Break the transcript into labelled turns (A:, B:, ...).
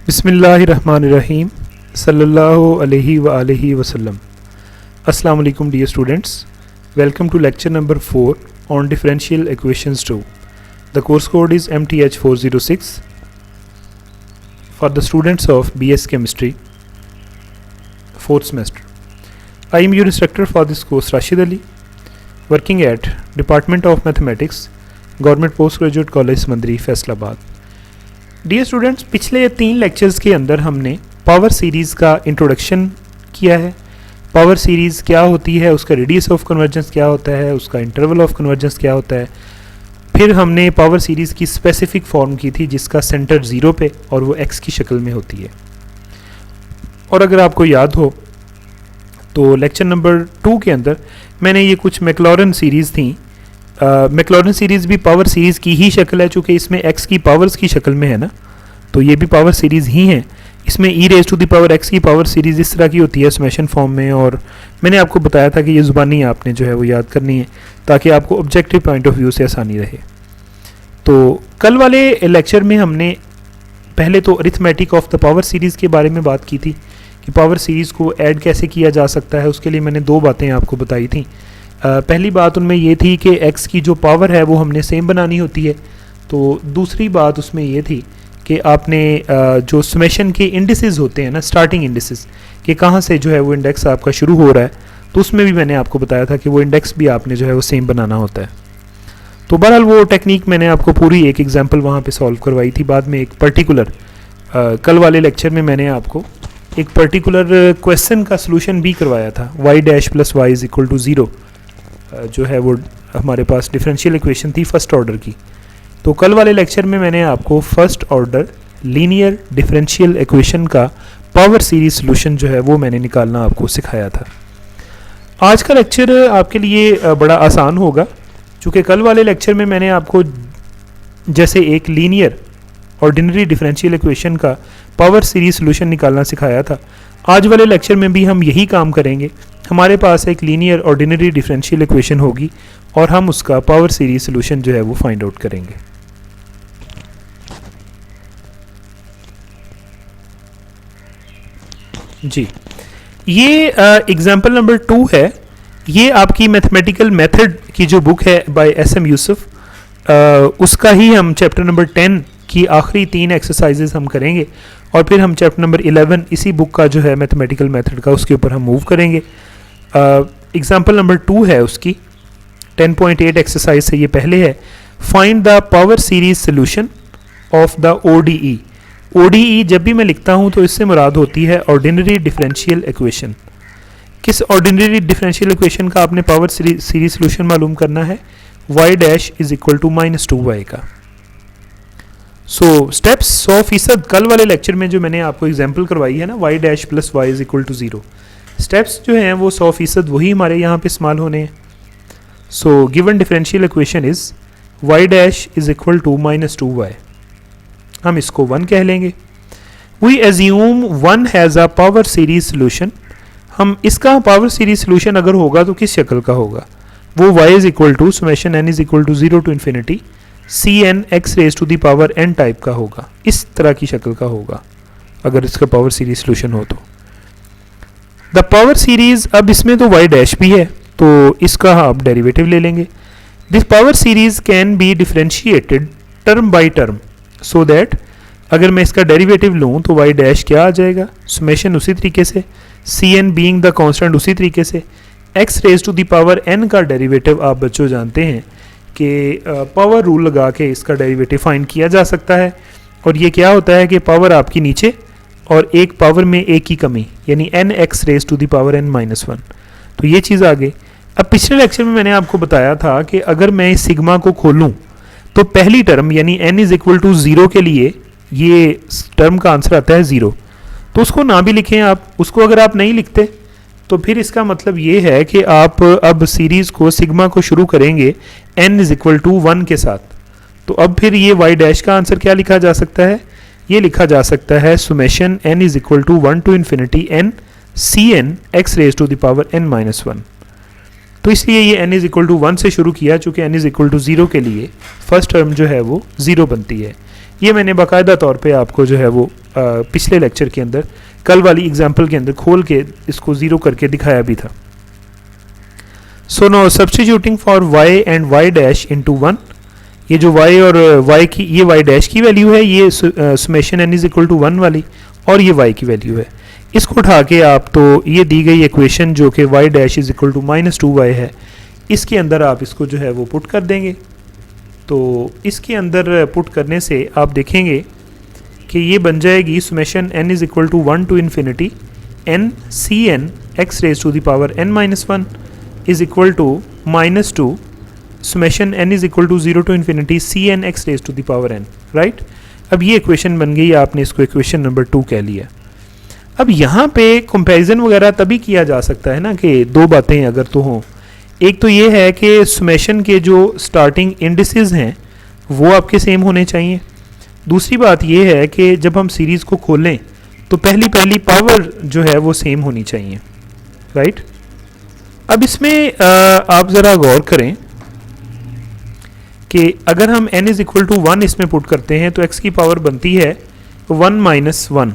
A: बिस्मिल्लाहिर्रहमानिर्रहीम सल्लल्लाहु अलैहि व आलिहि वसल्लम। अस्सलाम वालेकुम dear students, welcome to lecture number 4 on differential equations 2. The course code is MTH 406 for the students of BS Chemistry 4th semester. I am your instructor for this course, Rashid Ali, working at Department of Mathematics, Government Postgraduate College Mandri, Faisalabad. Dear students, पिछले 3 lectures के अंदर हमने power series का introduction किया है. Power series क्या होती है, उसका रेडियस ऑफ कन्वर्जेंस क्या होता है, उसका इंटरवल ऑफ कन्वर्जेंस क्या होता है. फिर हमने पावर सीरीज़ की स्पेसिफिक फॉर्म की थी जिसका सेंटर 0 पे और वो x की शक्ल में होती है. और अगर आपको याद हो तो लेक्चर नंबर 2 के अंदर मैंने ये कुछ मैक्लॉरन सीरीज़ थी. मैक्लॉरन सीरीज़ भी पावर सीरीज़ की ही शक्ल है, चूँकि इसमें x की पावर्स की शक्ल में है ना, तो ये भी पावर सीरीज़ ही है. इसमें e raise to the power x की पावर सीरीज़ इस तरह की होती है समेशन फॉर्म में. और मैंने आपको बताया था कि ये ज़ुबानी आपने जो है वो याद करनी है ताकि आपको ऑब्जेक्टिव पॉइंट ऑफ व्यू से आसानी रहे. तो कल वाले लेक्चर में हमने पहले तो arithmetic of the power series के बारे में बात की थी कि पावर सीरीज़ को ऐड कैसे किया जा सकता है. उसके लिए मैंने 2 बातें आपको बताई थी. पहली बात उनमें ये थी कि x की जो पावर है वो हमने सेम बनानी होती है. तो दूसरी बात उसमें ये थी कि आपने जो समेशन के इंडिसेस होते हैं ना, स्टार्टिंग इंडिसेस कि कहाँ से जो है वो इंडेक्स आपका शुरू हो रहा है, तो उसमें भी मैंने आपको बताया था कि वो इंडेक्स भी आपने जो है वो सेम बनाना होता है. तो बहरहाल वो टेक्निक मैंने आपको पूरी एक एग्जांपल वहाँ पे सॉल्व करवाई थी. बाद में एक पर्टिकुलर कल वाले लेक्चर में मैंने आपको एक पर्टिकुलर क्वेश्चन का सलूशन भी करवाया था. y dash plus y is equal to 0 जो है वो हमारे पास डिफरेंशियल इक्वेशन थी फर्स्ट ऑर्डर की. तो कल वाले लेक्चर में मैंने आपको first order linear differential equation का पावर सीरीज सॉल्यूशन जो है वो मैंने निकालना आपको सिखाया था. आज का लेक्चर आपके लिए बड़ा आसान होगा, चूँकि कल वाले लेक्चर में मैंने आपको जैसे एक लीनियर ऑर्डिनरी डिफरेंशियल इक्वेशन का पावर सीरीज सॉल्यूशन निकालना सिखाया था, आज वाले लेक्चर में भी हम यही काम करेंगे. हमारे पास एक लीनियर ऑर्डिनरी डिफरेंशियल इक्वेशन होगी और हम उसका पावर सीरीज सॉल्यूशन जो है वो फाइंड आउट करेंगे. जी, ये एग्जाम्पल नंबर 2 है. ये आपकी मैथमेटिकल मेथड की जो बुक है बाय SM यूसुफ, उसका ही हम चैप्टर नंबर 10 की आखिरी 3 एक्सरसाइजेज हम करेंगे और फिर हम चैप्टर नंबर 11 इसी बुक का जो है मैथमेटिकल मेथड का उसके ऊपर हम मूव करेंगे. एग्जाम्पल नंबर 2 है उसकी 10.8 एक्सरसाइज से ये पहले है. Find the power series solution of the ODE. ODE जब भी मैं लिखता हूँ तो इससे मुराद होती है ऑर्डिनरी डिफरेंशियल इक्वेशन. किस ऑर्डिनरी डिफरेंशियल इक्वेशन का आपने पावर सीरीज सोल्यूशन मालूम करना है? y dash is equal to -2y का. सो स्टेप्स 100% कल वाले लेक्चर में जो मैंने आपको एग्जाम्पल करवाई है ना, y dash plus y is equal to 0, steps जो हैं वो 100% वही हमारे यहाँ पे इस्तेमाल होने हैं. So given differential equation is y dash is equal to -2y. हम इसको 1 कह लेंगे. We assume 1 has a power series solution. हम इसका पावर सीरीज सोल्यूशन अगर होगा तो किस शक्ल का होगा? वो y is equal to summation n is equal to 0 to infinity Cn x raise to the power n type का होगा. इस तरह की शक्ल का होगा अगर इसका पावर सीरीज सोल्यूशन हो तो. द पावर सीरीज, अब इसमें तो y डैश भी है तो इसका आप डेरिवेटिव ले लेंगे. This power series can be differentiated term by term so that अगर मैं इसका डेरिवेटिव लूँ तो y डैश क्या आ जाएगा, समेशन उसी तरीके से, Cn बीइंग द कांस्टेंट उसी तरीके से, x raise to the power n का डेरिवेटिव आप बच्चों जानते हैं कि पावर रूल लगा के इसका डेरिवेटिव फाइंड किया जा सकता है. और ये क्या होता है कि पावर आपकी नीचे और एक पावर में एक की कमी, यानी nx raise to the power n -1. तो ये चीज़ आ गई. अब पिछले लेक्चर में मैंने आपको बताया था कि अगर मैं इस सिग्मा को खोलूं तो पहली टर्म यानी n इज इक्वल टू 0 के लिए ये टर्म का आंसर आता है 0. तो उसको ना भी लिखें आप, उसको अगर आप नहीं लिखते तो फिर इसका मतलब ये है कि आप अब सीरीज़ को सिग्मा को शुरू करेंगे n इज इक्वल टू 1 के साथ. तो अब फिर ये y डैश का आंसर क्या लिखा जा सकता है? ये लिखा जा सकता है summation n is equal to 1 to infinity n Cn x raise to the power n -1. तो इसलिए ये n इज इक्वल टू 1 से शुरू किया, चूँकि n इज इक्वल टू 0 के लिए फर्स्ट टर्म जो है वो 0 बनती है. ये मैंने बाकायदा तौर पे आपको जो है वो पिछले लेक्चर के अंदर कल वाली एग्जांपल के अंदर खोल के इसको ज़ीरो करके दिखाया भी था. So now substituting for y and y dash into 1, ये जो y और y की, ये y डैश की वैल्यू है, ये summation n is equal to 1 वाली, और ये y की वैल्यू है. इसको उठा के आप तो ये दी गई इक्वेशन जो कि y dash is equal to -2y है, इसके अंदर आप इसको जो है वो पुट कर देंगे. तो इसके अंदर पुट करने से आप देखेंगे कि ये बन जाएगी summation n is equal to 1 to infinity n c n x raise to the power n-1 is equal to -2 summation n is equal to 0 to infinity c n x raise to the power n. Right, अब ये equation बन गई, आपने इसको equation number 2 कह लिया. अब यहाँ पे कंपैरिजन वगैरह तभी किया जा सकता है ना कि दो बातें अगर तो हों. एक तो ये है कि सुमेशन के जो स्टार्टिंग इंडिसेस हैं वो आपके सेम होने चाहिए. दूसरी बात ये है कि जब हम सीरीज़ को खोलें तो पहली पावर जो है वो सेम होनी चाहिए. राइट, अब इसमें आप ज़रा गौर करें कि अगर हम n इज़ इक्वल टू 1 इसमें पुट करते हैं तो x की पावर बनती है 1 - 1.